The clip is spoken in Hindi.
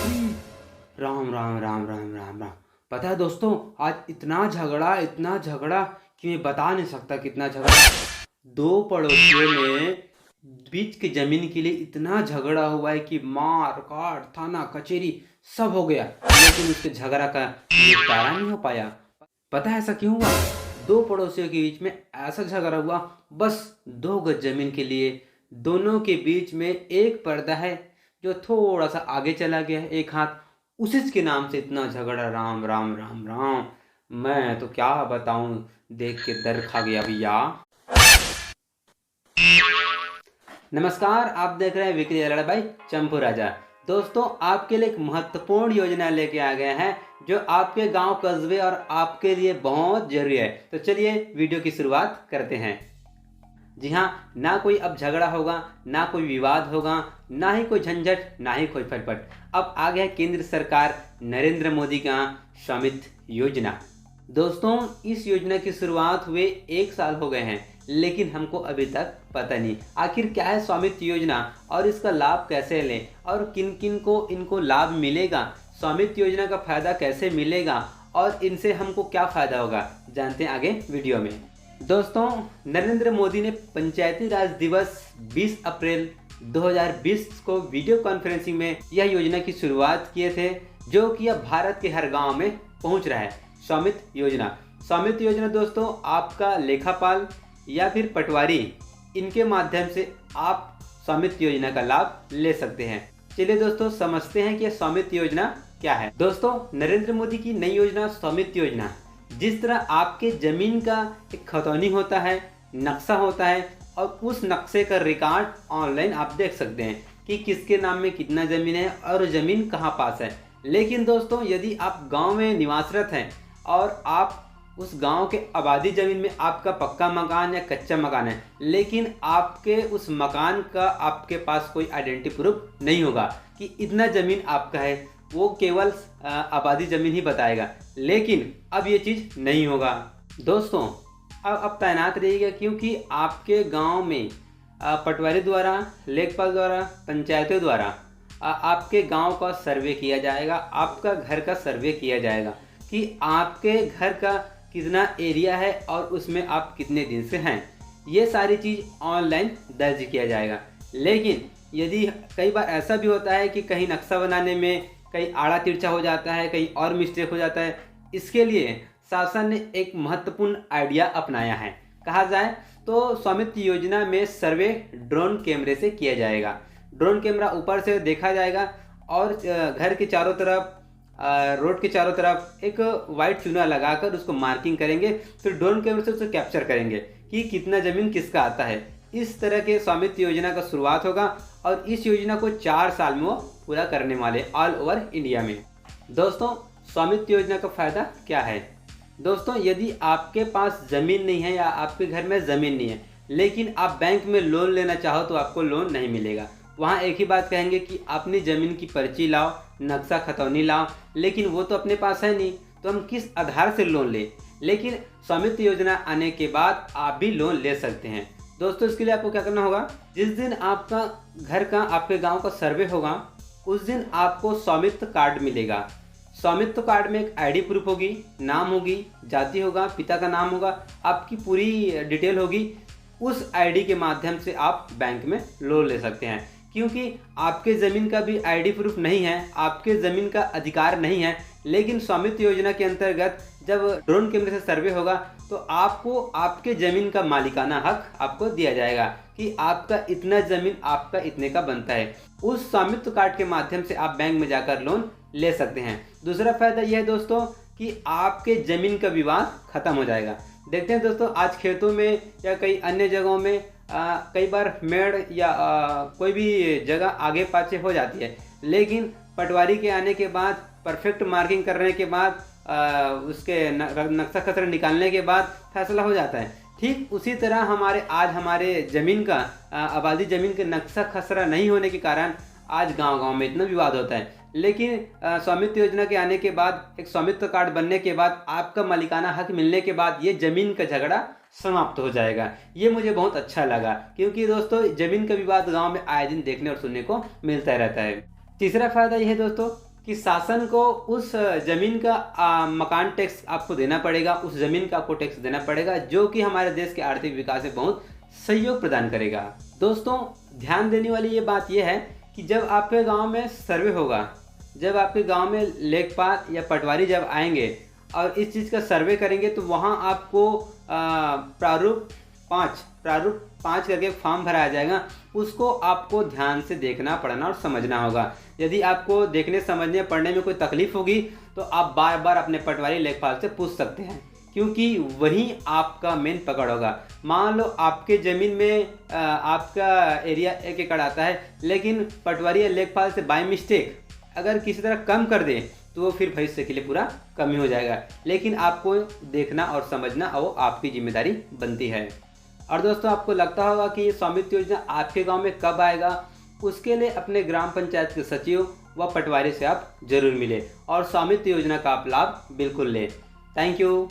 राम राम राम राम राम राम। पता है दोस्तों, आज इतना झगड़ा कि मैं बता नहीं सकता कितना झगड़ा। दो पड़ोसियों में बीच की जमीन के लिए इतना झगड़ा हुआ है कि मार काट थाना कचहरी सब हो गया, लेकिन उसके झगड़ा का निपटारा नहीं हो पाया। पता है ऐसा क्यों हुआ? दो पड़ोसियों के बीच में ऐसा झगड़ा हुआ, बस 2 गज जमीन के लिए। दोनों के बीच में एक पर्दा है जो थोड़ा सा आगे चला गया है, एक हाथ, उसी के नाम से इतना झगड़ा। राम राम राम राम, मैं तो क्या बताऊं, देख के डर खा गया भैया। नमस्कार, आप देख रहे हैं वीकली अलर्ट बाय चंपू राजा। दोस्तों, आपके लिए एक महत्वपूर्ण योजना लेके आ गए हैं जो आपके गांव कस्बे और आपके लिए बहुत जरूरी है। तो चलिए वीडियो की शुरुआत करते हैं। जी हाँ, ना कोई अब झगड़ा होगा, ना कोई विवाद होगा, ना ही कोई झंझट, ना ही कोई फटफट। अब आ गया केंद्र सरकार नरेंद्र मोदी का स्वामित्व योजना। दोस्तों, इस योजना की शुरुआत हुए 1 साल हो गए हैं, लेकिन हमको अभी तक पता नहीं आखिर क्या है स्वामित्व योजना और इसका लाभ कैसे लें और किन किन को इनको लाभ मिलेगा, स्वामित्व योजना का फायदा कैसे मिलेगा और इनसे हमको क्या फायदा होगा, जानते हैं आगे वीडियो में। दोस्तों, नरेंद्र मोदी ने पंचायती राज दिवस 20 अप्रैल 2020 को वीडियो कॉन्फ्रेंसिंग में यह योजना की शुरुआत किए थे, जो कि अब भारत के हर गांव में पहुंच रहा है। स्वामित्व योजना दोस्तों, आपका लेखापाल या फिर पटवारी, इनके माध्यम से आप स्वामित्व योजना का लाभ ले सकते हैं। चलिए दोस्तों, समझते हैं कि स्वामित्व योजना क्या है। दोस्तों, नरेंद्र मोदी की नई योजना स्वामित्व योजना, जिस तरह आपके जमीन का एक खतौनी होता है, नक्शा होता है, और उस नक्शे का रिकॉर्ड ऑनलाइन आप देख सकते हैं कि किसके नाम में कितना जमीन है और जमीन कहाँ पास है। लेकिन दोस्तों, यदि आप गांव में निवासरत हैं और आप उस गांव के आबादी ज़मीन में आपका पक्का मकान या कच्चा मकान है, लेकिन आपके उस मकान का आपके पास कोई आइडेंटिटी प्रूफ नहीं होगा कि इतना ज़मीन आपका है, वो केवल आबादी ज़मीन ही बताएगा। लेकिन अब ये चीज़ नहीं होगा दोस्तों। अब तैनात रहिएगा, क्योंकि आपके गांव में पटवारी द्वारा, लेखपाल द्वारा, पंचायतों द्वारा आपके गांव का सर्वे किया जाएगा, आपका घर का सर्वे किया जाएगा कि आपके घर का कितना एरिया है और उसमें आप कितने दिन से हैं। ये सारी चीज़ ऑनलाइन दर्ज किया जाएगा। लेकिन यदि कई बार ऐसा भी होता है कि कहीं नक्शा बनाने में कहीं आड़ा तिरछा हो जाता है, कहीं और मिस्टेक हो जाता है, इसके लिए शासन ने एक महत्वपूर्ण आइडिया अपनाया है। कहा जाए तो स्वामित्व योजना में सर्वे ड्रोन कैमरे से किया जाएगा। ड्रोन कैमरा ऊपर से देखा जाएगा और घर के चारों तरफ, रोड के चारों तरफ एक वाइट चूना लगाकर उसको मार्किंग करेंगे, फिर ड्रोन कैमरे से उसे कैप्चर करेंगे कि कितना ज़मीन किसका आता है। इस तरह के स्वामित्व योजना का शुरुआत होगा और इस योजना को 4 साल में वो पूरा करने वाले ऑल ओवर इंडिया में। दोस्तों, स्वामित्व योजना का फ़ायदा क्या है? दोस्तों, यदि आपके पास ज़मीन नहीं है या आपके घर में ज़मीन नहीं है, लेकिन आप बैंक में लोन लेना चाहो तो आपको लोन नहीं मिलेगा। वहाँ एक ही बात कहेंगे कि अपनी ज़मीन की पर्ची लाओ, नक्शा खतौनी लाओ, लेकिन वो तो अपने पास है नहीं, तो हम किस आधार से लोन लें? लेकिन स्वामित्व योजना आने के बाद आप भी लोन ले सकते हैं। दोस्तों, इसके लिए आपको क्या करना होगा, जिस दिन आपका घर का, आपके गांव का सर्वे होगा, उस दिन आपको स्वामित्व कार्ड मिलेगा। स्वामित्व कार्ड में एक आईडी प्रूफ होगी, नाम होगी, जाति होगा, पिता का नाम होगा, आपकी पूरी डिटेल होगी। उस आईडी के माध्यम से आप बैंक में लोन ले सकते हैं, क्योंकि आपके ज़मीन का भी आईडी प्रूफ नहीं है, आपके ज़मीन का अधिकार नहीं है। लेकिन स्वामित्व योजना के अंतर्गत जब ड्रोन कैमरे से सर्वे होगा तो आपको आपके ज़मीन का मालिकाना हक आपको दिया जाएगा कि आपका इतना ज़मीन आपका इतने का बनता है। उस स्वामित्व कार्ड के माध्यम से आप बैंक में जाकर लोन ले सकते हैं। दूसरा फायदा यह है दोस्तों कि आपके ज़मीन का विवाद खत्म हो जाएगा। देखते हैं दोस्तों, आज खेतों में या कई अन्य जगहों में कई बार मेड़ या कोई भी जगह आगे पाछे हो जाती है, लेकिन पटवारी के आने के बाद, परफेक्ट मार्किंग करने के बाद, उसके नक्शा खसरा निकालने के बाद फैसला हो जाता है। ठीक उसी तरह हमारे ज़मीन का, आबादी ज़मीन का नक्शा खसरा नहीं होने के कारण आज गांव-गांव में इतना विवाद होता है। लेकिन स्वामित्व योजना के आने के बाद, एक स्वामित्व कार्ड बनने के बाद, आपका मालिकाना हक मिलने के बाद ये ज़मीन का झगड़ा समाप्त हो जाएगा। ये मुझे बहुत अच्छा लगा, क्योंकि दोस्तों ज़मीन का विवाद गांव में आए दिन देखने और सुनने को मिलता रहता है। तीसरा फायदा यह है दोस्तों कि शासन को उस ज़मीन का मकान टैक्स आपको देना पड़ेगा, उस ज़मीन का आपको टैक्स देना पड़ेगा, जो कि हमारे देश के आर्थिक विकास में बहुत सहयोग प्रदान करेगा। दोस्तों, ध्यान देने वाली ये बात यह है कि जब आपके गांव में सर्वे होगा, जब आपके गांव में लेखपाल या पटवारी जब आएंगे और इस चीज़ का सर्वे करेंगे, तो वहाँ आपको प्रारूप 5 करके फॉर्म भराया जाएगा। उसको आपको ध्यान से देखना, पढ़ना और समझना होगा। यदि आपको देखने, समझने, पढ़ने में कोई तकलीफ होगी तो आप बार बार अपने पटवारी लेखपाल से पूछ सकते हैं, क्योंकि वही आपका मेन पकड़ होगा। मान लो आपके ज़मीन में आपका एरिया 1 एकड़ आता है, लेकिन पटवारी या लेखपाल से बाय मिस्टेक अगर किसी तरह कम कर दे तो वो फिर भविष्य के लिए पूरा कम ही हो जाएगा। लेकिन आपको देखना और समझना वो आपकी जिम्मेदारी बनती है। और दोस्तों, आपको लगता होगा कि ये स्वामित्व योजना आपके गांव में कब आएगा? उसके लिए अपने ग्राम पंचायत के सचिव व पटवारी से आप जरूर मिले और स्वामित्व योजना का आप लाभ बिल्कुल लें। Thank you.